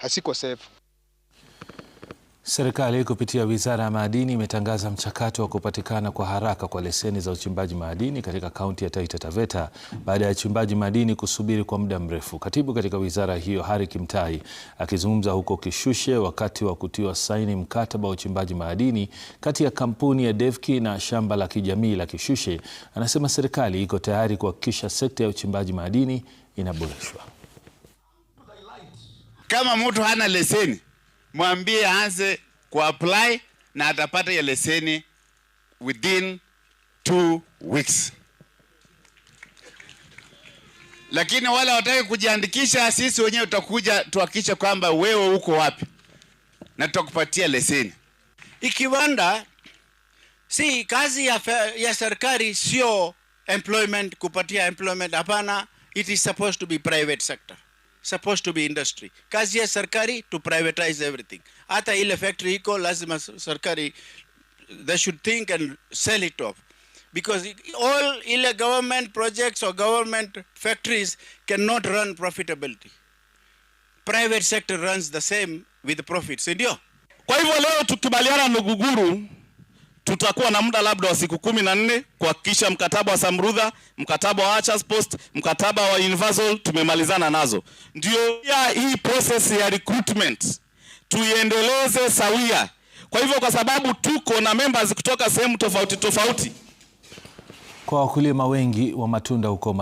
hasiko safe. Serikali kupitia Wizara ya Madini imetangaza mchakato wa kupatikana kwa haraka kwa leseni za uchimbaji madini katika kaunti ya Taita Taveta baada ya wachimbaji madini kusubiri kwa muda mrefu. Katibu katika wizara hiyo Harry Kimtai akizungumza huko Kishushe wakati wa kutiwa saini mkataba wa uchimbaji madini kati ya kampuni ya Devki na shamba la kijamii la Kishushe, anasema serikali iko tayari kuhakikisha sekta ya uchimbaji madini inaboreshwa. Kama mtu hana leseni, mwambie aanze kuapply na atapata hiyo leseni within 2 weeks. Lakini wale wataki kujiandikisha, sisi wenyewe tutakuja tuhakikishe kwamba wewe uko wapi na tutakupatia leseni. Ikiwanda si kazi ya serikali, sio employment, kupatia employment, hapana. It is supposed to be private sector, supposed to be industry. Kazi ya serikali to privatize everything. Hata ile factory iko lazima serikali, they should think and sell it off, because all ile government projects or government factories cannot run profitability. Private sector runs the same with profits, ndio. Kwa hivyo leo tukibaliana na Guguru, tutakuwa na muda labda wa siku 14 kuhakikisha mkataba wa Samrudha, mkataba wa Archers Post, mkataba wa Universal tumemalizana nazo. Ndio ya hii process ya recruitment tuiendeleze sawia. Kwa hivyo kwa sababu tuko na members kutoka sehemu tofauti tofauti. Kwa wakulima wengi wa matunda huko